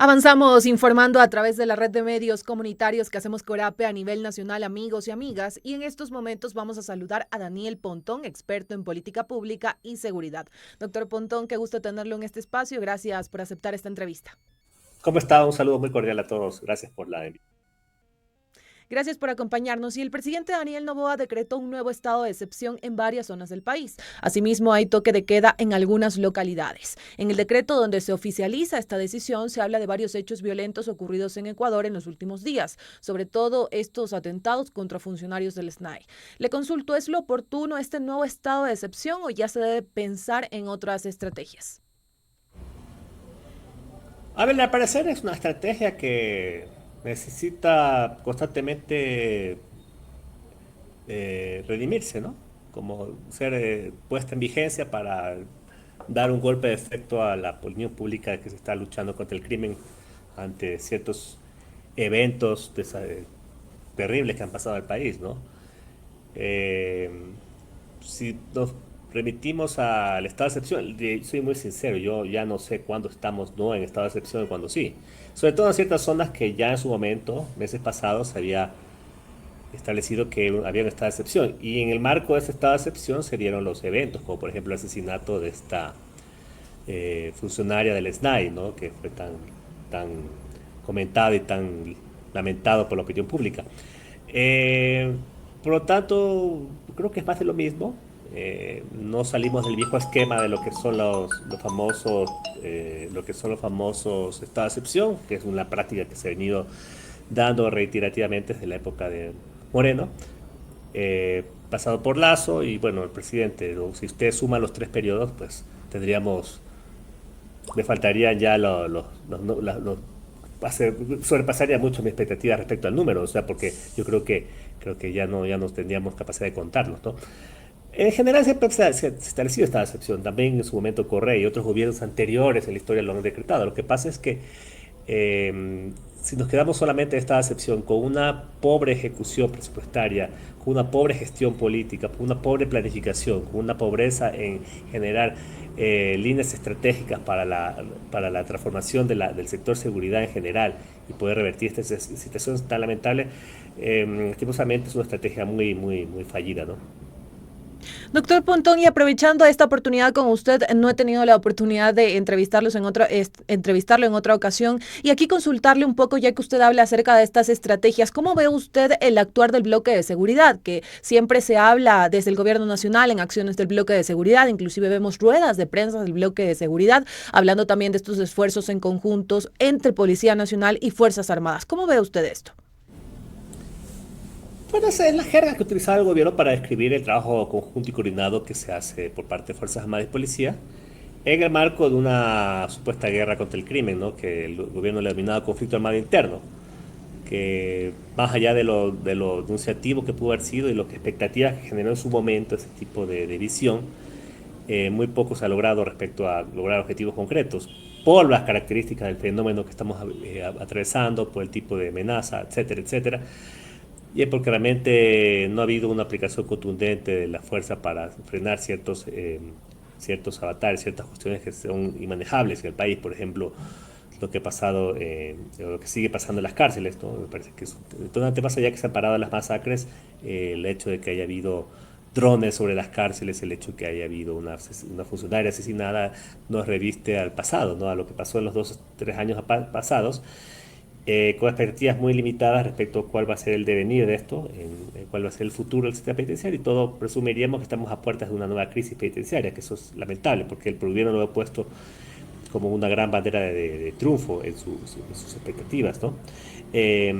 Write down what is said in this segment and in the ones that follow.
Avanzamos informando a través de la red de medios comunitarios que hacemos Corape a nivel nacional, amigos y amigas, y en estos momentos vamos a saludar a Daniel Pontón, experto en política pública y seguridad. Doctor Pontón, qué gusto tenerlo en este espacio. Gracias por aceptar esta entrevista. ¿Cómo está? Un saludo muy cordial a todos. Gracias por la invitación. Gracias por acompañarnos. Y el presidente Daniel Noboa decretó un nuevo estado de excepción en varias zonas del país. Asimismo, hay toque de queda en algunas localidades. En el decreto donde se oficializa esta decisión se habla de varios hechos violentos ocurridos en Ecuador en los últimos días, sobre todo estos atentados contra funcionarios del SNAI. Le consulto, ¿es lo oportuno este nuevo estado de excepción o ya se debe pensar en otras estrategias? A ver, al parecer es una estrategia que necesita constantemente redimirse, ¿no? Como ser puesta en vigencia para dar un golpe de efecto a la opinión pública que se está luchando contra el crimen ante ciertos eventos terribles que han pasado al país, ¿no? Eh, si nos remitimos al estado de excepción, soy muy sincero, yo ya no sé cuándo estamos no en estado de excepción y cuándo sí. Sobre todo en ciertas zonas que ya en su momento, meses pasados, se había establecido que había un estado de excepción. Y en el marco de ese estado de excepción se dieron los eventos, como por ejemplo el asesinato de esta funcionaria del SNAI, ¿no? Que fue tan comentado y tan lamentado por la opinión pública. Eh, por lo tanto, creo que es más de lo mismo. No salimos del viejo esquema de lo que son los famosos, lo que son los famosos estados de excepción, que es una práctica que se ha venido dando reiterativamente desde la época de Moreno, pasado por Lazo y bueno, el presidente. Si usted suma los tres periodos, pues tendríamos, me faltarían ya sobrepasaría mucho mi expectativa respecto al número, o sea, porque yo creo que ya no tendríamos capacidad de contarlos, ¿no? En general siempre se ha establecido esta excepción, también en su momento Correa y otros gobiernos anteriores en la historia lo han decretado. Lo que pasa es que si nos quedamos solamente en esta excepción con una pobre ejecución presupuestaria, con una pobre gestión política, con una pobre planificación, con una pobreza en generar líneas estratégicas para la transformación del sector seguridad en general y poder revertir esta situación tan lamentable, lastimosamente es una estrategia muy fallida, ¿no? Doctor Pontón, y aprovechando esta oportunidad con usted, no he tenido la oportunidad de entrevistarlo en otra ocasión y aquí consultarle un poco, ya que usted habla acerca de estas estrategias. ¿Cómo ve usted el actuar del bloque de seguridad? Que siempre se habla desde el gobierno nacional en acciones del bloque de seguridad, inclusive vemos ruedas de prensa del bloque de seguridad, hablando también de estos esfuerzos en conjuntos entre Policía Nacional y Fuerzas Armadas. ¿Cómo ve usted esto? Bueno, esa es la jerga que utilizaba el gobierno para describir el trabajo conjunto y coordinado que se hace por parte de Fuerzas Armadas y Policía en el marco de una supuesta guerra contra el crimen, ¿no? Que el gobierno le ha denominado conflicto armado interno, que más allá de lo denunciativo que pudo haber sido y las expectativas que generó en su momento ese tipo de visión, muy poco se ha logrado respecto a lograr objetivos concretos por las características del fenómeno que estamos atravesando, por el tipo de amenaza, etcétera, etcétera. Y es porque realmente no ha habido una aplicación contundente de la fuerza para frenar ciertos avatares, ciertas cuestiones que son inmanejables en el país. Por ejemplo, lo que ha pasado, lo que sigue pasando en las cárceles, ¿no? Me parece que es detonante más allá que se han parado las masacres, el hecho de que haya habido drones sobre las cárceles, el hecho de que haya habido una funcionaria asesinada, nos reviste al pasado, ¿no? A lo que pasó en los 2 o 3 años pasados, con expectativas muy limitadas respecto a cuál va a ser el devenir de esto, cuál va a ser el futuro del sistema penitenciario, y todo presumiríamos que estamos a puertas de una nueva crisis penitenciaria, que eso es lamentable, porque el gobierno lo ha puesto como una gran bandera de triunfo en sus expectativas, ¿no? Eh,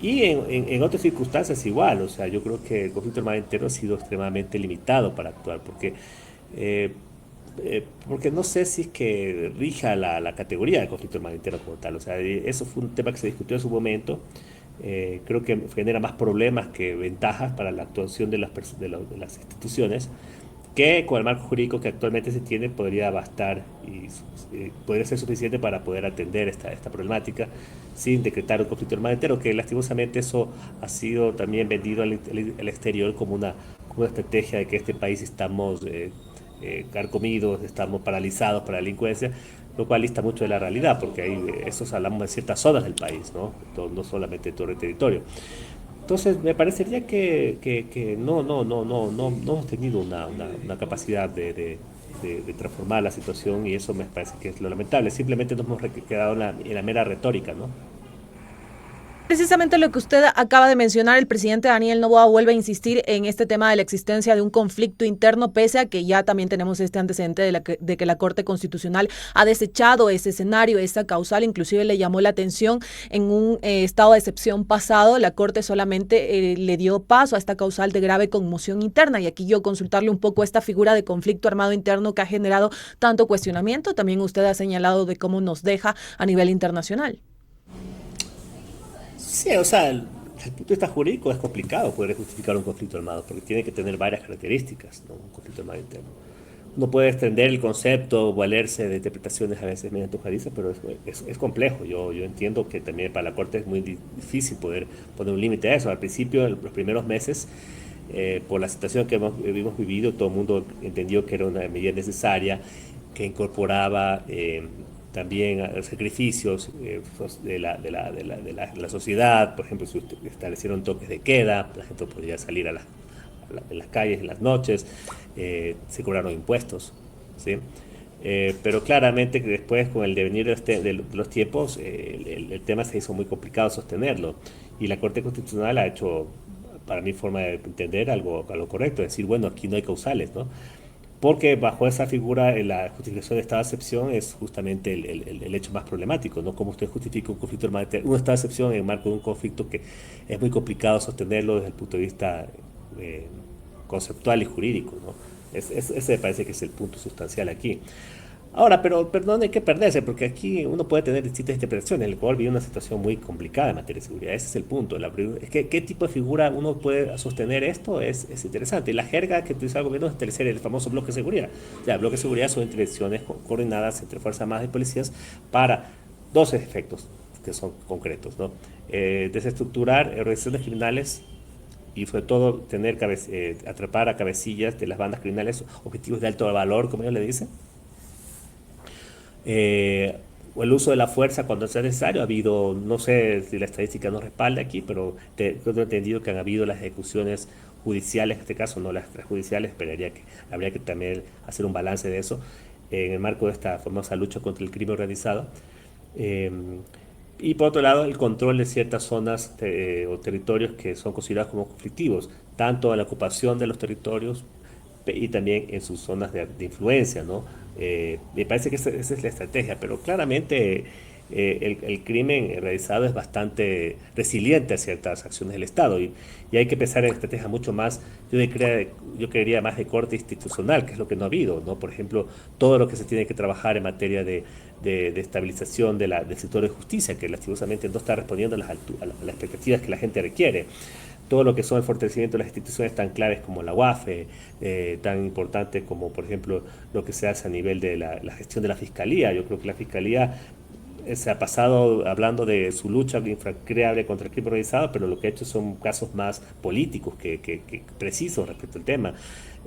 y en otras circunstancias igual, o sea, yo creo que el conflicto armado interno ha sido extremadamente limitado para actuar, eh, porque no sé si es que rija la categoría del conflicto armado interno como tal. O sea, eso fue un tema que se discutió en su momento. Creo que genera más problemas que ventajas para la actuación de las instituciones, que con el marco jurídico que actualmente se tiene podría bastar y podría ser suficiente para poder atender esta problemática sin decretar un conflicto armado entero, que lastimosamente eso ha sido también vendido al exterior como una estrategia de que este país estamos carcomidos, estamos paralizados por la delincuencia. lo cual dista mucho de la realidad, porque ahí estos hablamos de ciertas zonas del país, ¿no? No solamente todo el territorio. Entonces, me parecería que no hemos tenido una capacidad de transformar la situación y eso me parece que es lo lamentable. Simplemente nos hemos quedado en la mera retórica, ¿no? Precisamente lo que usted acaba de mencionar, el presidente Daniel Noboa vuelve a insistir en este tema de la existencia de un conflicto interno, pese a que ya también tenemos este antecedente de que la Corte Constitucional ha desechado ese escenario, esa causal, inclusive le llamó la atención en un estado de excepción pasado, la Corte solamente le dio paso a esta causal de grave conmoción interna. Y aquí yo consultarle un poco esta figura de conflicto armado interno que ha generado tanto cuestionamiento, también usted ha señalado de cómo nos deja a nivel internacional. Sí, o sea, desde el punto de vista jurídico es complicado poder justificar un conflicto armado, porque tiene que tener varias características, ¿no? Un conflicto armado interno. Uno puede extender el concepto, valerse de interpretaciones a veces medio antojadizas, pero es complejo. Yo entiendo que también para la Corte es muy difícil poder poner un límite a eso. Al principio, en los primeros meses, por la situación que hemos vivido, todo el mundo entendió que era una medida necesaria, que incorporaba también sacrificios de la sociedad. Por ejemplo, se establecieron toques de queda, la gente podía salir en las calles en las noches, se cobraron impuestos, ¿sí? Pero claramente que después con el devenir de los tiempos el tema se hizo muy complicado sostenerlo y la Corte Constitucional ha hecho, para mi forma de entender, algo correcto, es decir, bueno, aquí no hay causales, ¿no? Porque bajo esa figura la justificación de estado de excepción es justamente el hecho más problemático, ¿no? Cómo usted justifica un conflicto armado, un estado de excepción en el marco de un conflicto que es muy complicado sostenerlo desde el punto de vista eh, conceptual y jurídico, ¿no? Ese me parece que es el punto sustancial aquí. Ahora, pero no hay que perderse, porque aquí uno puede tener distintas interpretaciones. El Ecuador vive una situación muy complicada en materia de seguridad. Ese es el punto. Es que qué tipo de figura uno puede sostener esto es interesante. Y la jerga que utiliza el gobierno es establecer el famoso bloque de seguridad. Ya, el bloque de seguridad son intervenciones coordinadas entre Fuerzas Armadas y policías para dos efectos que son concretos, ¿no? Desestructurar organizaciones criminales y sobre todo atrapar a cabecillas de las bandas criminales, objetivos de alto valor, como ellos le dicen, o el uso de la fuerza cuando sea necesario. Ha habido, no sé si la estadística nos respalda aquí, pero tengo entendido que han habido las ejecuciones judiciales, en este caso no las extrajudiciales, esperaría que habría que también hacer un balance de eso en el marco de esta famosa lucha contra el crimen organizado. Eh, y por otro lado, el control de ciertas zonas o territorios que son considerados como conflictivos, tanto en la ocupación de los territorios y también en sus zonas de influencia, ¿no? Me parece que esa es la estrategia, pero claramente el crimen realizado es bastante resiliente a ciertas acciones del Estado y hay que pensar en estrategias mucho más, yo creería más de corte institucional, que es lo que no ha habido, ¿no? Por ejemplo, todo lo que se tiene que trabajar en materia de estabilización del sector de justicia, que lastimosamente no está respondiendo a las expectativas que la gente requiere. Todo lo que son el fortalecimiento de las instituciones tan claves como la UAFE, tan importante como, por ejemplo, lo que se hace a nivel de la gestión de la Fiscalía. Yo creo que la Fiscalía se ha pasado hablando de su lucha infranqueable contra el crimen organizado, pero lo que ha hecho son casos más políticos que precisos respecto al tema.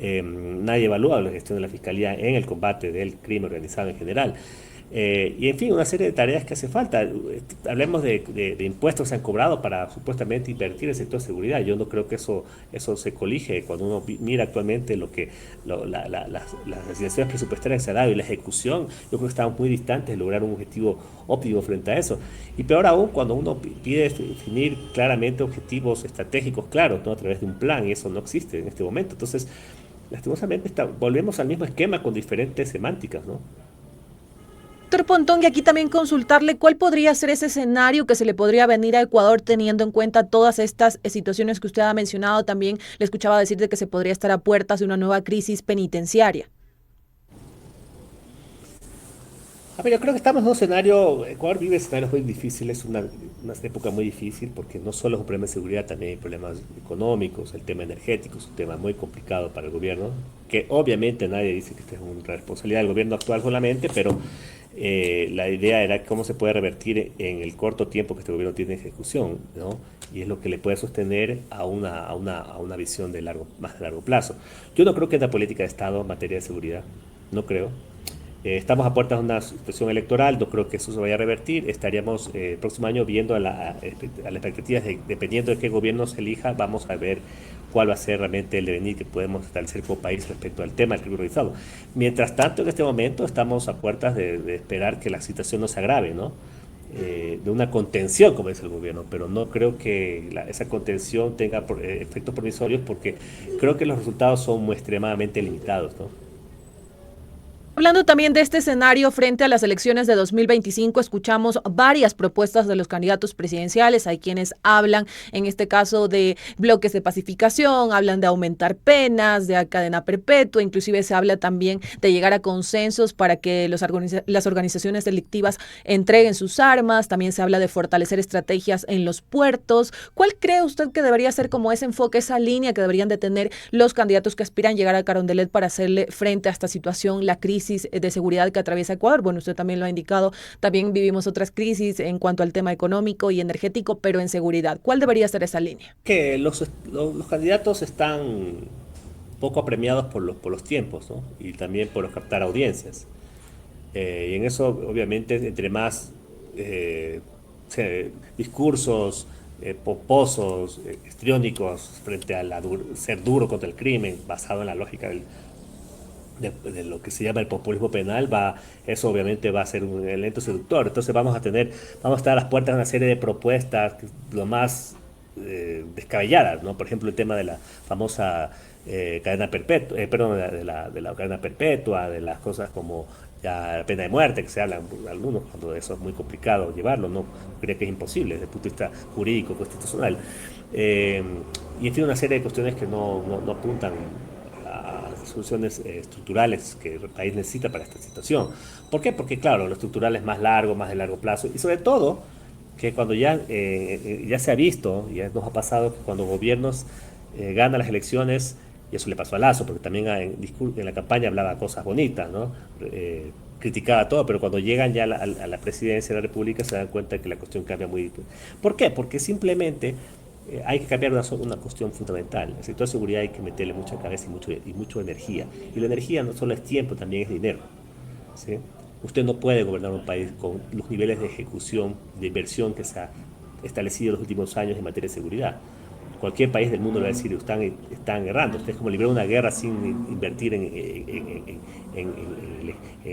Nadie evalúa la gestión de la Fiscalía en el combate del crimen organizado en general. Y en fin, una serie de tareas que hace falta. Hablemos de impuestos que se han cobrado para supuestamente invertir en el sector de seguridad. Yo no creo que eso se colige cuando uno mira actualmente las asignaciones presupuestarias que se han dado y la ejecución. Yo creo que estamos muy distantes de lograr un objetivo óptimo frente a eso. Y peor aún, cuando uno pide definir claramente objetivos estratégicos claros, ¿no? A través de un plan, y eso no existe en este momento. Entonces, lastimosamente, volvemos al mismo esquema con diferentes semánticas, ¿no? Doctor Pontón, y aquí también consultarle cuál podría ser ese escenario que se le podría venir a Ecuador teniendo en cuenta todas estas situaciones que usted ha mencionado. También le escuchaba decir de que se podría estar a puertas de una nueva crisis penitenciaria. A ver, yo creo que estamos en un escenario, Ecuador vive escenarios muy difíciles, una época muy difícil, porque no solo es un problema de seguridad, también hay problemas económicos, el tema energético es un tema muy complicado para el gobierno, que obviamente nadie dice que esta es una responsabilidad del gobierno actual solamente, pero la idea era cómo se puede revertir en el corto tiempo que este gobierno tiene en ejecución, ¿no? Y es lo que le puede sostener a una visión más de largo plazo. Yo no creo que es la política de Estado en materia de seguridad, no creo. Estamos a puertas de una situación electoral, no creo que eso se vaya a revertir. Estaríamos el próximo año viendo a las expectativas, dependiendo de qué gobierno se elija, vamos a ver cuál va a ser realmente el devenir que podemos establecer como país respecto al tema del crimen organizado. Mientras tanto, en este momento estamos a puertas de esperar que la situación no se agrave, ¿no? De una contención, como dice el gobierno, pero no creo que esa contención tenga efectos provisorios porque creo que los resultados son muy extremadamente limitados, ¿no? Hablando también de este escenario frente a las elecciones de 2025, escuchamos varias propuestas de los candidatos presidenciales. Hay quienes hablan, en este caso, de bloques de pacificación, hablan de aumentar penas, de cadena perpetua, inclusive se habla también de llegar a consensos para que las organizaciones delictivas entreguen sus armas. También se habla de fortalecer estrategias en los puertos. ¿Cuál cree usted que debería ser como ese enfoque, esa línea que deberían de tener los candidatos que aspiran a llegar a Carondelet para hacerle frente a esta situación, la crisis de seguridad que atraviesa Ecuador? Bueno, usted también lo ha indicado, también vivimos otras crisis en cuanto al tema económico y energético, pero en seguridad. ¿Cuál debería ser esa línea? Que los candidatos están poco apremiados por los tiempos, ¿no? Y también por captar audiencias. Y en eso, obviamente, entre más discursos pomposos, histriónicos, frente a ser duro contra el crimen, basado en la lógica de lo que se llama el populismo penal, eso obviamente va a ser un elemento seductor. Entonces vamos a estar a las puertas de una serie de propuestas lo más descabelladas, ¿no? Por ejemplo, el tema de la famosa cadena perpetua, perdón, de la cadena perpetua, de las cosas como ya la pena de muerte, que se hablan algunos, cuando eso es muy complicado llevarlo, no creo que es imposible desde el punto de vista jurídico, constitucional. Y en fin, una serie de cuestiones que no apuntan a soluciones estructurales que el país necesita para esta situación. ¿Por qué? Porque claro, lo estructural es más largo, más de largo plazo, y sobre todo que cuando ya se ha visto, ya nos ha pasado que cuando gobiernos ganan las elecciones, y eso le pasó a Lazo, porque también en la campaña hablaba cosas bonitas, ¿no? Criticaba todo, pero cuando llegan ya a la presidencia de la República se dan cuenta que la cuestión cambia muy. ¿Por qué? Porque simplemente hay que cambiar una cuestión fundamental. El sector de seguridad hay que meterle mucha cabeza y mucha energía. Y la energía no solo es tiempo, también es dinero, ¿sí? Usted no puede gobernar un país con los niveles de ejecución, de inversión que se ha establecido en los últimos años en materia de seguridad. Cualquier país del mundo le va a decir, están errando. Usted es como librar una guerra sin invertir en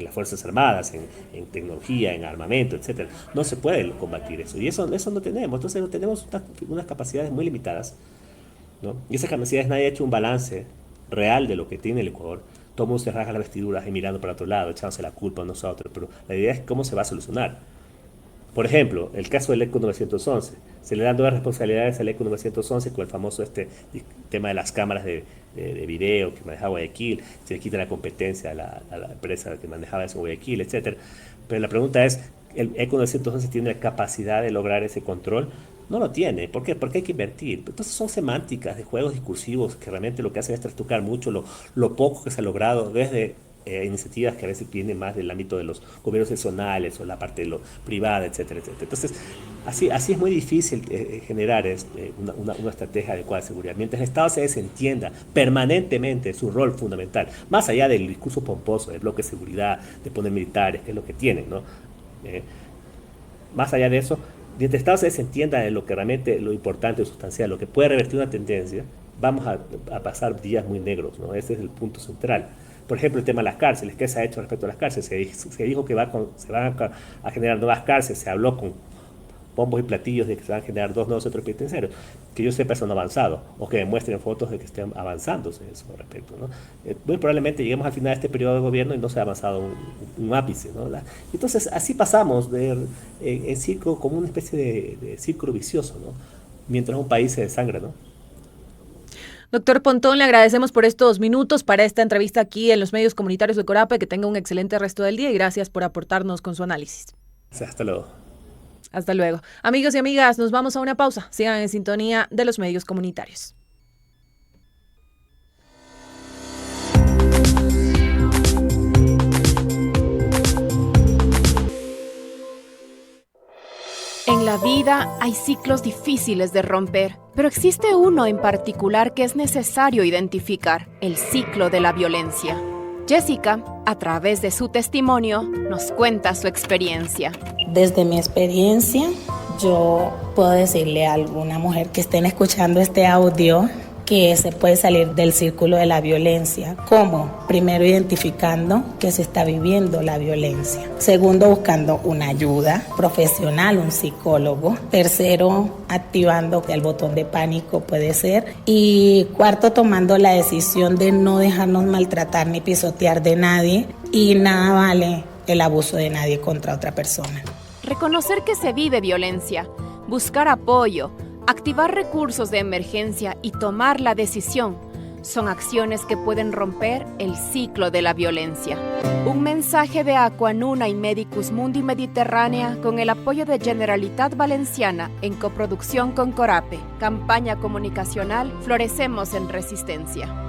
las Fuerzas Armadas, en tecnología, en armamento, etcétera. No se puede combatir eso. Y eso no tenemos. Entonces no tenemos unas capacidades muy limitadas, ¿no? Y esas capacidades nadie ha hecho un balance real de lo que tiene el Ecuador. Todo el mundo se rasga las vestiduras y mirando para otro lado, echándose la culpa a nosotros. Pero la idea es cómo se va a solucionar. Por ejemplo, el caso del ECO 911. Se le dan nuevas responsabilidades al ECO 911 con el famoso tema de las cámaras de video que manejaba Guayaquil. Se le quita la competencia a la empresa que manejaba eso en Guayaquil, etc. Pero la pregunta es, ¿el ECO 911 tiene la capacidad de lograr ese control? No lo tiene. ¿Por qué? Porque hay que invertir. Entonces son semánticas de juegos discursivos que realmente lo que hacen es trastocar mucho lo poco que se ha logrado desde iniciativas que a veces vienen más del ámbito de los gobiernos nacionales o la parte de lo privada, etcétera, etcétera. Entonces, así es muy difícil generar una estrategia adecuada de seguridad. Mientras el Estado se desentienda permanentemente su rol fundamental, más allá del discurso pomposo del bloque de seguridad, de poner militares, que es lo que tienen, ¿no? Más allá de eso, mientras el Estado se desentienda de lo que realmente lo importante o sustancial, lo que puede revertir una tendencia, vamos a pasar días muy negros, ¿no? Ese es el punto central. Por ejemplo, el tema de las cárceles. ¿Qué se ha hecho respecto a las cárceles? Se dijo que se van a generar nuevas cárceles. Se habló con bombos y platillos de que se van a generar 2 nuevos centros penitenciarios. Que yo sepa, eso no ha avanzado. O que demuestren fotos de que estén avanzándose eso respecto, ¿no? Muy probablemente lleguemos al final de este periodo de gobierno y no se ha avanzado un ápice, ¿no? Entonces, así pasamos en círculo, como una especie de círculo vicioso, ¿no? Mientras un país se desangra, ¿no? Doctor Pontón, le agradecemos por estos minutos para esta entrevista aquí en los medios comunitarios de Corape. Que tenga un excelente resto del día y gracias por aportarnos con su análisis. Hasta luego. Hasta luego. Amigos y amigas, nos vamos a una pausa. Sigan en sintonía de los medios comunitarios. En la vida hay ciclos difíciles de romper, pero existe uno en particular que es necesario identificar: el ciclo de la violencia. Jessica A través de su testimonio, nos cuenta su experiencia. Desde mi experiencia, yo puedo decirle a alguna mujer que estén escuchando este audio que se puede salir del círculo de la violencia. ¿Cómo? Primero, identificando que se está viviendo la violencia. Segundo, buscando una ayuda profesional, un psicólogo. Tercero, activando el botón de pánico, puede ser. Y cuarto, tomando la decisión de no dejarnos maltratar ni pisotear de nadie. Y nada vale el abuso de nadie contra otra persona. Reconocer que se vive violencia, buscar apoyo, activar recursos de emergencia y tomar la decisión son acciones que pueden romper el ciclo de la violencia. Un mensaje de Aquanuna y Medicus Mundi Mediterránea con el apoyo de Generalitat Valenciana en coproducción con Corape. Campaña comunicacional Florecemos en Resistencia.